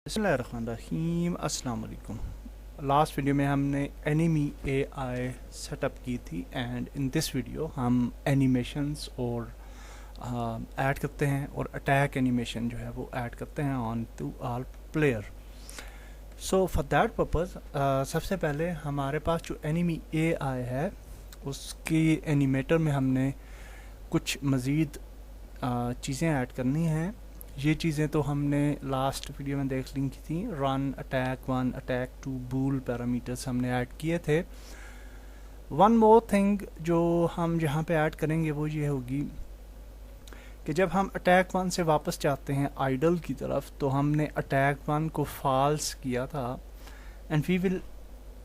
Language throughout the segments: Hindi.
बिस्मिल्लाहिर्रहमानिर्रहीम अस्सलाम वालेकुम। लास्ट वीडियो में हमने एनिमी एआई सेटअप की थी एंड इन दिस वीडियो हम एनिमेशंस और ऐड करते हैं और अटैक एनिमेशन जो है वो ऐड करते हैं on to all player. So for that purpose सबसे पहले हमारे पास जो एनिमी एआई है उसकी एनिमेटर में हमने कुछ मज़ीद चीज़ें ऐड करनी हैं। ये चीज़ें तो हमने लास्ट वीडियो में देख ली थी। रन, अटैक 1, अटैक 2, बूल पैरामीटर्स हमने ऐड किए थे। वन मोर थिंग जो हम यहाँ पे ऐड करेंगे वो ये होगी कि जब हम अटैक 1 से वापस जाते हैं आइडल की तरफ तो हमने अटैक 1 को फॉल्स किया था and we will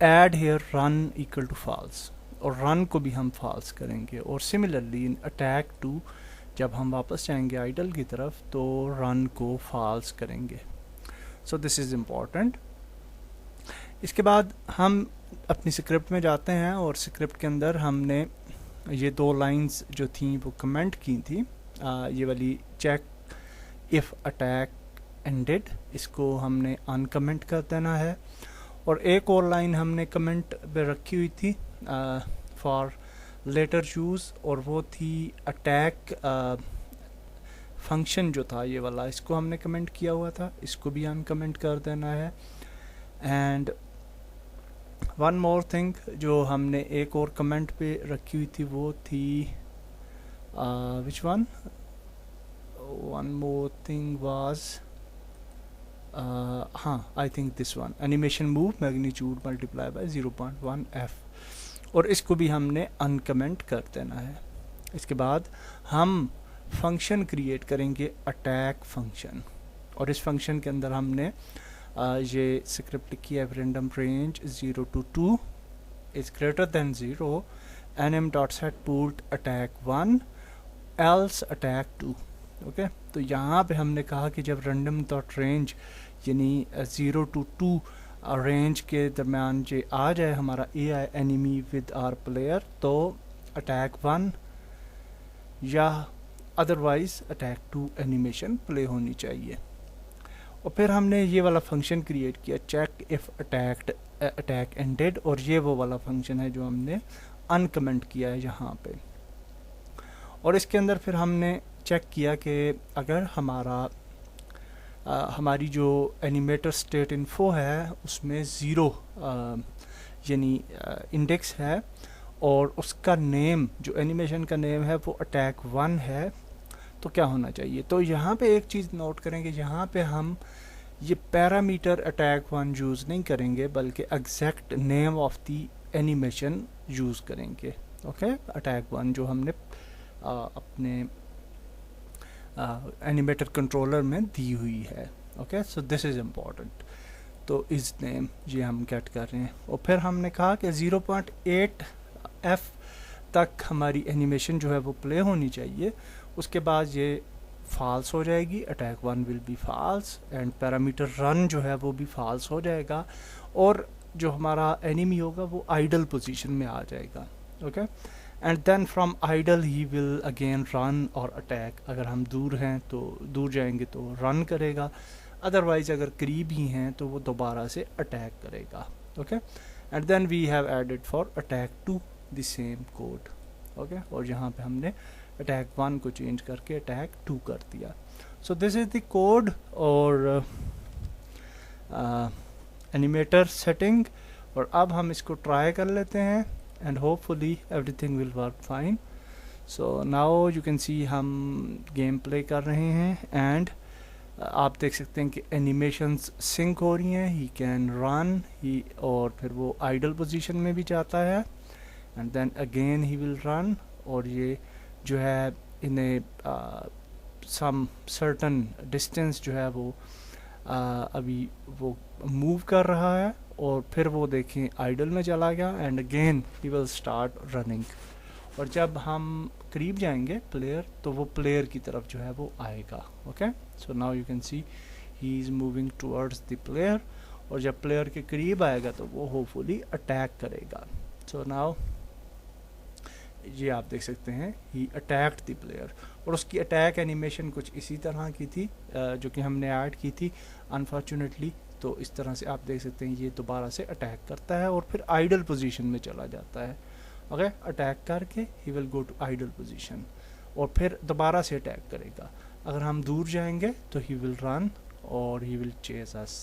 add here run equal to false, और रन को भी हम फॉल्स करेंगे। और सिमिलरली इन अटैक 2 जब हम वापस जाएंगे आइडल की तरफ तो रन को फॉल्स करेंगे। So this is important. इसके बाद हम अपनी स्क्रिप्ट में जाते हैं और स्क्रिप्ट के अंदर हमने ये दो लाइंस जो थी वो कमेंट की थी। ये वाली चेक इफ़ अटैक एंडेड, इसको हमने अनकमेंट कर देना है। और एक और लाइन हमने कमेंट पे रखी हुई थी फॉर लेटर यूज़, और वो थी अटैक फंक्शन जो था ये वाला, इसको हमने कमेंट किया हुआ था, इसको भी अनकमेंट कर देना है। एंड वन मोर थिंग जो हमने एक और कमेंट पे रखी हुई थी वो थी which one more thing was हाँ, I think this one, animation move magnitude multiply by 0.1 f, और इसको भी हमने अनकमेंट कर देना है। इसके बाद हम फंक्शन क्रिएट करेंगे अटैक फंक्शन, और इस फंक्शन के अंदर हमने ये स्क्रिप्ट लिखी है random range 0 to 2 is greater than 0 nm.set attack 1 else attack 2। Okay, तो यहाँ पे हमने कहा कि जब random.range यानी 0 to 2 रेंज के दरमियान जो आ जाए हमारा AI enemy with our player तो अटैक 1 या अदरवाइज अटैक 2 एनिमेशन प्ले होनी चाहिए। और फिर हमने ये वाला फंक्शन क्रिएट किया चेक इफ़ अटैक एंडेड, और ये वो वाला फंक्शन है जो हमने अनकमेंट किया है यहाँ पे। और इसके अंदर फिर हमने चेक किया कि अगर हमारी जो एनिमेटर स्टेट इन्फो है उसमें 0 यानी इंडेक्स है और उसका नेम जो एनिमेशन का नेम है वो अटैक 1 है, तो क्या होना चाहिए। तो यहाँ पे एक चीज़ नोट करेंगे, यहाँ पे हम ये पैरामीटर अटैक 1 यूज़ नहीं करेंगे बल्कि exact name of the animation use करेंगे। ओके, अटैक 1 जो हमने अपने एनिमेटर कंट्रोलर में दी हुई है। Okay, so this is important. तो इस नेम ये हम गेट कर रहे हैं। और फिर हमने कहा कि 0.8 f तक हमारी एनिमेशन जो है वो प्ले होनी चाहिए। उसके बाद ये फॉल्स हो जाएगी, attack 1 will be false and parameter run जो है वो भी फॉल्स हो जाएगा, और जो हमारा एनिमी होगा वो आइडल पोजीशन में आ जाएगा। Okay, and then from idle he will again run और अटैक। अगर हम दूर हैं तो दूर जाएंगे तो रन करेगा, अदरवाइज अगर करीब ही हैं तो वो दोबारा से अटैक करेगा। Okay, and then we have added for attack 2 the same code. Okay, और यहाँ पे हमने अटैक 1 को चेंज करके अटैक 2 कर दिया। So this is the code और एनिमेटर सेटिंग। और अब हम इसको ट्राई कर लेते हैं and hopefully everything will work fine. So now you can see हम गेम प्ले कर रहे हैं एंड आप देख सकते हैं कि एनिमेशंस सिंक हो रही हैं। ही कैन रन ही, और फिर वो आइडल पोजीशन में भी जाता है and then again he will run, और ये जो है इन्हें सम सर्टन डिस्टेंस जो है वो अभी वो मूव कर रहा है, और फिर वो देखें आइडल में चला गया and again he will start running. और जब हम करीब जाएंगे प्लेयर तो वो प्लेयर की तरफ जो है वो आएगा। Okay, so now you can see he is moving towards the player, और जब प्लेयर के करीब आएगा तो वो होपफुली अटैक करेगा। सो नाउ ये आप देख सकते हैं ही अटैक्ड द प्लेयर। और उसकी अटैक एनिमेशन कुछ इसी तरह की थी जो कि हमने ऐड की थी अनफॉर्चुनेटली। तो इस तरह से आप देख सकते हैं ये दोबारा से अटैक करता है और फिर आइडल पोजीशन में चला जाता है। ओके, अटैक करके he will go to idle position और फिर दोबारा से अटैक करेगा। अगर हम दूर जाएंगे तो ही विल रन और he will chase us.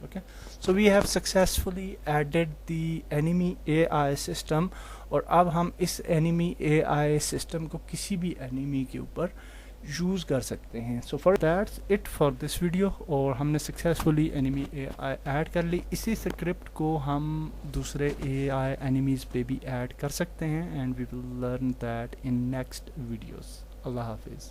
Okay, so we have successfully added the enemy AI system और अब हम इस enemy AI system को किसी भी enemy के ऊपर यूज़ कर सकते हैं। So for that's it for this video और हमने successfully enemy AI ऐड कर ली। इसी स्क्रिप्ट को हम दूसरे AI enemies पे भी ऐड कर सकते हैं and we will learn that in next videos। अल्लाह हाफिज़।